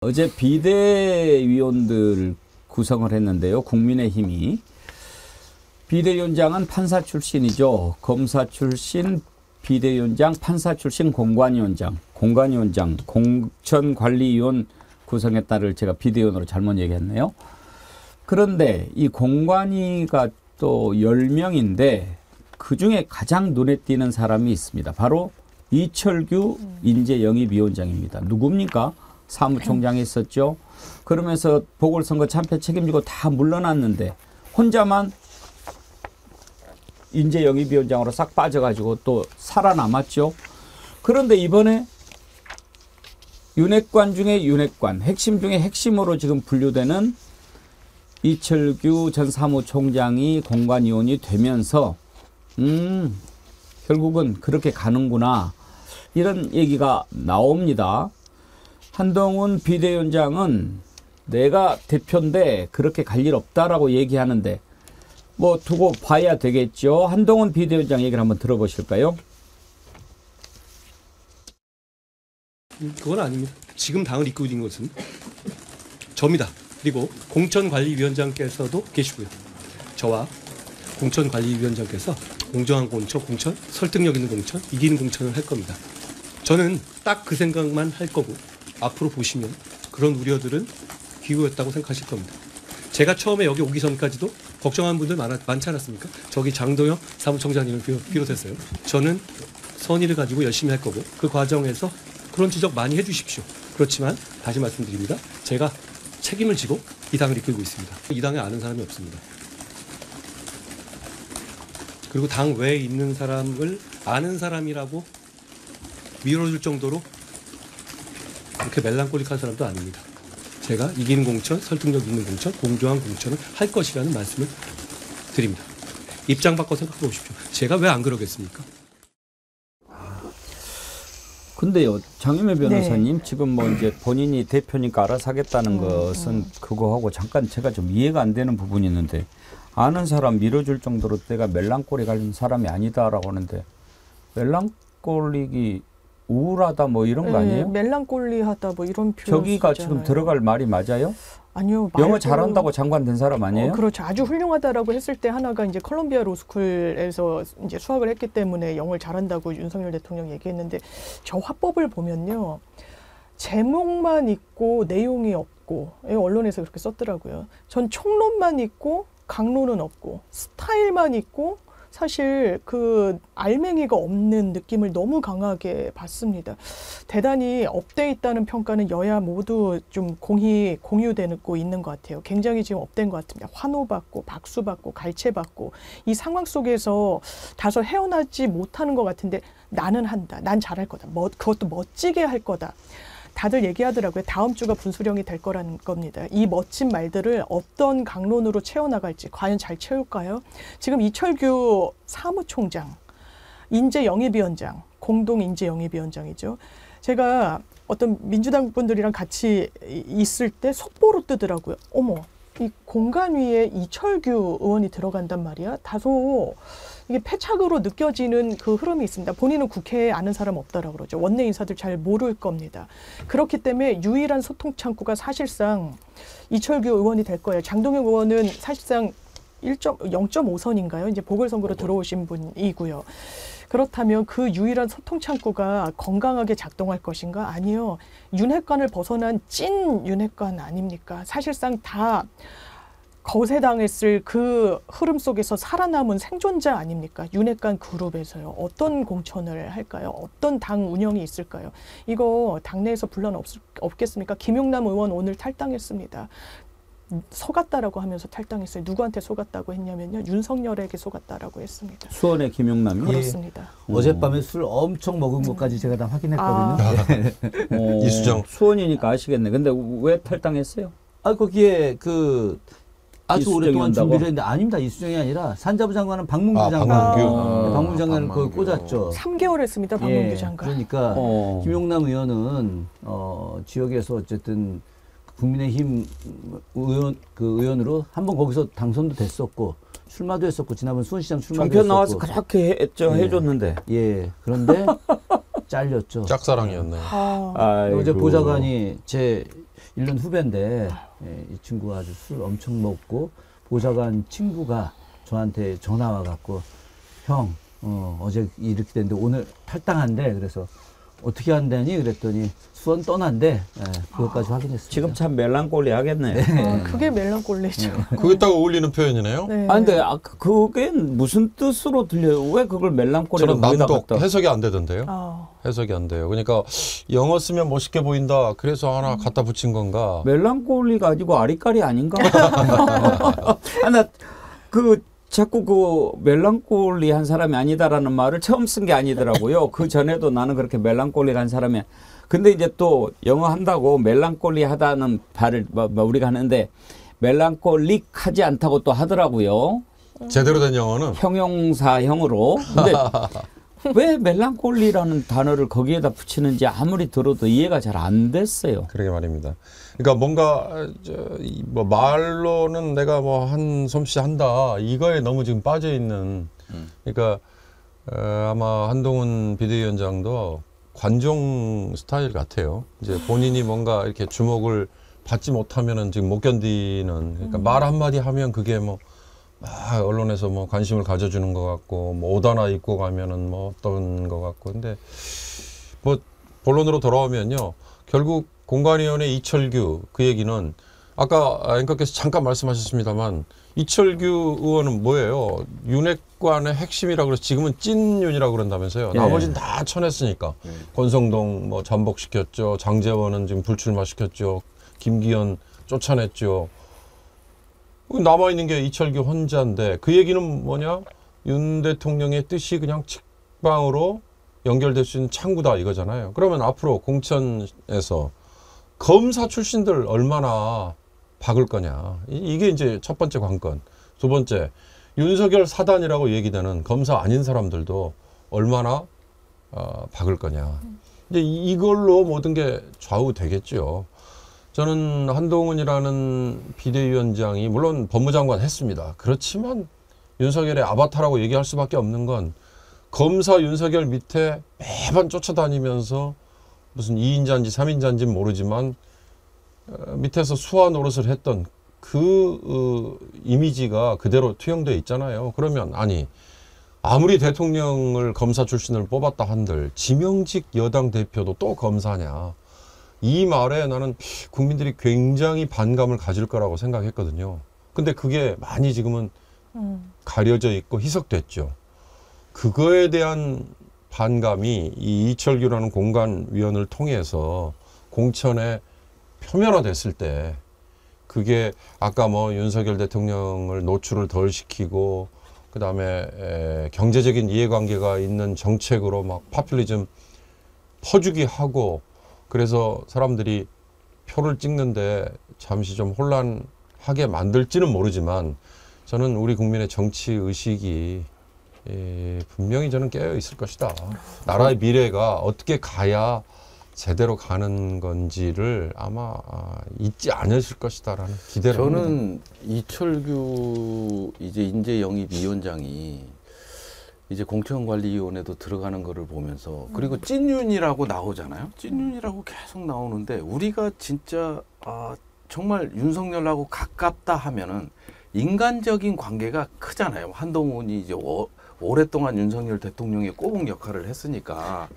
어제 비대위원들 구성을 했는데요. 국민의힘이. 비대위원장은 판사 출신이죠. 검사 출신, 비대위원장, 판사 출신, 공관위원장, 공천관리위원 구성했다를 제가 비대위원으로 잘못 얘기했네요. 그런데 이 공관위가 또 10명인데 그중에 가장 눈에 띄는 사람이 있습니다. 바로 이철규 인재영입위원장입니다. 누굽니까? 사무총장이 있었죠. 그러면서 보궐선거 참패 책임지고 다 물러났는데 혼자만 인재영입위원장으로 싹 빠져가지고 또 살아남았죠. 그런데 이번에 윤핵관 중에 윤핵관, 핵심 중에 핵심으로 지금 분류되는 이철규 전 사무총장이 공관위원이 되면서 결국은 그렇게 가는구나 이런 얘기가 나옵니다. 한동훈 비대위원장은 내가 대표인데 그렇게 갈 일 없다라고 얘기하는데 뭐 두고 봐야 되겠죠. 한동훈 비대위원장 얘기를 한번 들어보실까요? 그건 아닙니다. 지금 당을 이끌고 있는 것은 저입니다. 그리고 공천관리위원장께서도 계시고요. 저와 공천관리위원장께서 공정한 공천, 설득력 있는 공천, 이기는 공천을 할 겁니다. 저는 딱 그 생각만 할 거고 앞으로 보시면 그런 우려들은 기우였다고 생각하실 겁니다. 제가 처음에 여기 오기 전까지도 걱정한 분들 많지 않았습니까? 저기 장동혁 사무총장님을 비롯했어요. 저는 선의를 가지고 열심히 할 거고 그 과정에서 그런 지적 많이 해주십시오. 그렇지만 다시 말씀드립니다. 제가 책임을 지고 이 당을 이끌고 있습니다. 이 당에 아는 사람이 없습니다. 그리고 당 외에 있는 사람을 아는 사람이라고 밀어줄 정도로 그렇게 멜랑콜릭한 사람도 아닙니다. 제가 이기는 공천, 설득력 있는 공천, 공정한 공천을 할 것이라는 말씀을 드립니다. 입장 바꿔 생각해 보십시오. 제가 왜 안 그러겠습니까? 근데요, 장윤회 변호사님, 네. 지금 뭐 이제 본인이 대표니까 알아서 하겠다는 것은 그거하고 잠깐 제가 좀 이해가 안 되는 부분이 있는데 아는 사람 밀어줄 정도로 내가 멜랑콜리 갈린 사람이 아니다라고 하는데 멜랑콜릭이 우울하다 뭐 이런 거 아니에요? 멜랑콜리하다 뭐 이런 표현 저기가 쓰잖아요. 지금 들어갈 말이 맞아요? 아니요. 영어 잘한다고 장관 된 사람 아니에요? 그렇죠. 아주 훌륭하다라고 했을 때 하나가 이제 컬럼비아 로스쿨에서 이제 수학을 했기 때문에 영어를 잘한다고 윤석열 대통령이 얘기했는데 저 화법을 보면요. 제목만 있고 내용이 없고 언론에서 그렇게 썼더라고요. 전 총론만 있고 강론은 없고 스타일만 있고 사실 그 알맹이가 없는 느낌을 너무 강하게 받습니다. 대단히 업돼 있다는 평가는 여야 모두 좀 공유되고 있는 것 같아요. 굉장히 지금 업된 것 같습니다. 환호받고 박수받고 갈채받고 이 상황 속에서 다소 헤어나지 못하는 것 같은데 나는 한다. 난 잘할 거다. 그것도 멋지게 할 거다. 다들 얘기하더라고요. 다음 주가 분수령이 될 거라는 겁니다. 이 멋진 말들을 어떤 강론으로 채워나갈지 과연 잘 채울까요? 지금 이철규 사무총장, 인재영입위원장, 공동인재영입위원장이죠. 제가 어떤 민주당 분들이랑 같이 있을 때 속보로 뜨더라고요. 어머, 이 공관위에 이철규 의원이 들어간단 말이야. 다소 이게 패착으로 느껴지는 그 흐름이 있습니다. 본인은 국회에 아는 사람 없다라고 그러죠. 원내 인사들 잘 모를 겁니다. 그렇기 때문에 유일한 소통 창구가 사실상 이철규 의원이 될 거예요. 장동혁 의원은 사실상 0.5선인가요? 이제 보궐선거로 들어오신 분이고요. 그렇다면 그 유일한 소통 창구가 건강하게 작동할 것인가? 아니요. 윤핵관을 벗어난 찐 윤핵관 아닙니까? 사실상 다 거세당했을 그 흐름 속에서 살아남은 생존자 아닙니까? 윤핵관 그룹에서요. 어떤 공천을 할까요? 어떤 당 운영이 있을까요? 이거 당내에서 분란 없겠습니까? 김용남 의원 오늘 탈당했습니다. 속았다라고 하면서 탈당했어요. 누구한테 속았다고 했냐면요. 윤석열에게 속았다라고 했습니다. 수원의 김용남이? 그렇습니다. 어젯밤에 술 엄청 먹은 것까지 제가 다 확인했거든요. 이수정. 수원이니까 아시겠네. 근데 왜 탈당했어요? 거기에 그 아주 오랫동안 한다고? 준비를 했는데 아닙니다. 이수정이 아니라 산자부 장관은 박문규 장관. 박문규 장관을 거기 꽂았죠. 3개월 했습니다. 박문규 장관. 그러니까 김용남 의원은 지역에서 어쨌든 국민의힘 의원으로 한번 거기서 당선도 됐었고 출마도 했었고 지난번 수원시장 출마도 종편 했었고. 나와서 그렇게 했죠. 예. 해줬는데. 예. 그런데 잘렸죠. 짝사랑이었네요. 어제 보좌관이 제 1년 후배인데 이 친구가 아주 술 엄청 먹고 보좌관 친구가 저한테 전화 와갖고 형 어제 이렇게 됐는데 오늘 탈당한대. 그래서 어떻게 한다니 그랬더니 수원 떠난대. 그것까지 확인했습니다. 지금 참 멜랑콜리 하겠네. 그게 멜랑콜리죠. 그게 딱 어울리는 표현이네요. 네. 근데 그게 무슨 뜻으로 들려요? 왜 그걸 멜랑콜리라고 저는 거기다 남독 갖다 해석이 안 되던데요. 해석이 안 돼요. 그러니까 영어 쓰면 멋있게 보인다. 그래서 하나 갖다 붙인 건가? 멜랑콜리가 아니고 아리까리 아닌가? 자꾸 그 멜랑콜리 한 사람이 아니다라는 말을 처음 쓴 게 아니더라고요. 그 전에도 나는 그렇게 멜랑콜리 한 사람이. 근데 이제 또 영어 한다고 멜랑콜리 하다는 발을 우리가 하는데 멜랑콜릭 하지 않다고 또 하더라고요. 제대로 된 영어는 형용사형으로. 근데 왜 멜랑콜리라는 단어를 거기에다 붙이는지 아무리 들어도 이해가 잘 안 됐어요. 그러게 말입니다. 그러니까 뭔가 뭐 말로는 내가 뭐 한 솜씨 한다 이거에 너무 지금 빠져 있는. 그러니까 아마 한동훈 비대위원장도 관종 스타일 같아요. 이제 본인이 뭔가 이렇게 주목을 받지 못하면은 지금 못 견디는. 그러니까 말 한마디 하면 그게 뭐 언론에서 뭐 관심을 가져주는 것 같고 뭐 옷 하나 입고 가면은 뭐 어떤 것 같고. 근데 뭐 본론으로 돌아오면요, 결국 공관위원회 이철규 그 얘기는 아까 앵커께서 잠깐 말씀하셨습니다만 이철규 의원은 뭐예요? 윤핵관의 핵심이라고 그래서 지금은 찐윤이라고 그런다면서요. 예. 나머지는 다 쳐냈으니까. 권성동 뭐 잠복시켰죠. 장제원은 지금 불출마시켰죠. 김기현 쫓아냈죠. 남아있는 게 이철규 혼자인데 그 얘기는 뭐냐? 윤 대통령의 뜻이 그냥 직방으로 연결될 수 있는 창구다 이거잖아요. 그러면 앞으로 공천에서 검사 출신들 얼마나 박을 거냐. 이게 이제 첫 번째 관건. 두 번째, 윤석열 사단이라고 얘기되는 검사 아닌 사람들도 얼마나 박을 거냐. 이제 이걸로 모든 게 좌우되겠죠. 저는 한동훈이라는 비대위원장이 물론 법무장관 했습니다. 그렇지만 윤석열의 아바타라고 얘기할 수밖에 없는 건 검사 윤석열 밑에 매번 쫓아다니면서 무슨 2인자인지 3인자인지는 모르지만 밑에서 수화 노릇을 했던 그 이미지가 그대로 투영되어 있잖아요. 그러면 아니 아무리 대통령을 검사 출신을 뽑았다 한들 지명직 여당 대표도 또 검사냐. 이 말에 나는 국민들이 굉장히 반감을 가질 거라고 생각했거든요. 근데 그게 많이 지금은 가려져 있고 희석됐죠. 그거에 대한 반감이 이 이철규라는 공관위원을 통해서 공천에 표면화됐을 때 그게 아까 뭐 윤석열 대통령을 노출을 덜 시키고 그다음에 경제적인 이해관계가 있는 정책으로 막 파퓰리즘 퍼주기 하고 그래서 사람들이 표를 찍는데 잠시 좀 혼란하게 만들지는 모르지만 저는 우리 국민의 정치 의식이 분명히 저는 깨어 있을 것이다. 나라의 미래가 어떻게 가야 제대로 가는 건지를 아마 잊지 않으실 것이다라는 기대를 저는 합니다. 이철규 이제 인재영입위원장이 이제 공천관리위원회도 들어가는 거를 보면서 그리고 찐윤이라고 나오잖아요. 찐윤이라고 계속 나오는데 우리가 진짜 정말 윤석열하고 가깝다 하면은 인간적인 관계가 크잖아요. 한동훈이 이제 오랫동안 윤석열 대통령의 꼬북 역할을 했으니까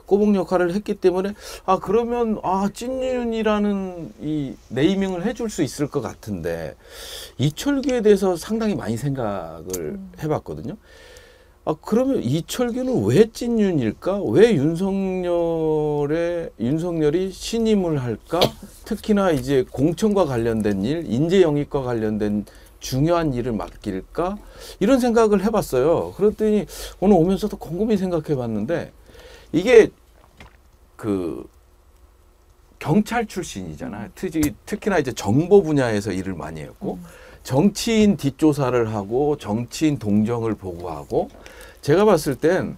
꼬북 역할을 했기 때문에 그러면 찐윤이라는 이 네이밍을 해줄 수 있을 것 같은데 이철규에 대해서 상당히 많이 생각을 해봤거든요. 그러면 이철규는 왜 찐윤일까? 왜 윤석열이 신임을 할까? 특히나 이제 공천과 관련된 일, 인재 영입과 관련된 중요한 일을 맡길까? 이런 생각을 해봤어요. 그랬더니 오늘 오면서도 곰곰이 생각해봤는데 이게 그 경찰 출신이잖아요. 특히나 이제 정보 분야에서 일을 많이 했고 정치인 뒷조사를 하고 정치인 동정을 보고하고 제가 봤을 땐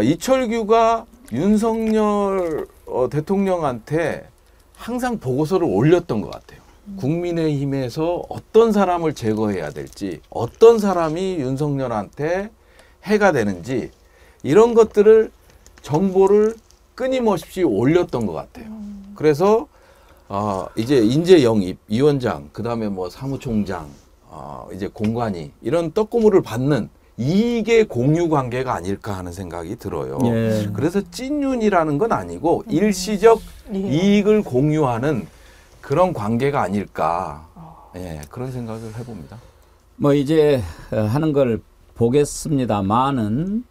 이철규가 윤석열 대통령한테 항상 보고서를 올렸던 것 같아요. 국민의힘에서 어떤 사람을 제거해야 될지 어떤 사람이 윤석열한테 해가 되는지 이런 것들을 정보를 끊임없이 올렸던 것 같아요. 그래서 이제 인재 영입, 위원장, 그 다음에 뭐 사무총장, 이제 공관위 이런 떡고물을 받는 이게 공유 관계가 아닐까 하는 생각이 들어요. 예. 그래서 찐윤이라는 건 아니고 일시적 이익을 공유하는 그런 관계가 아닐까. 예, 그런 생각을 해봅니다. 뭐 이제 하는 걸 보겠습니다만은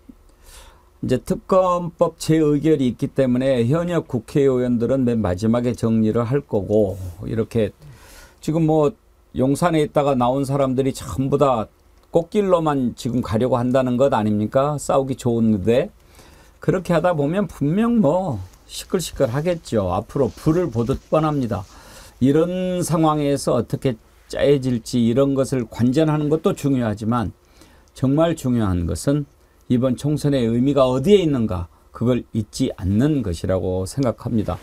이제 특검법 재의결이 있기 때문에 현역 국회의원들은 맨 마지막에 정리를 할 거고 이렇게 지금 뭐 용산에 있다가 나온 사람들이 전부 다 꽃길로만 지금 가려고 한다는 것 아닙니까? 싸우기 좋은데 그렇게 하다 보면 분명 뭐 시끌시끌 하겠죠. 앞으로 불을 보듯 뻔합니다. 이런 상황에서 어떻게 짜여질지 이런 것을 관전하는 것도 중요하지만 정말 중요한 것은 이번 총선의 의미가 어디에 있는가 그걸 잊지 않는 것이라고 생각합니다.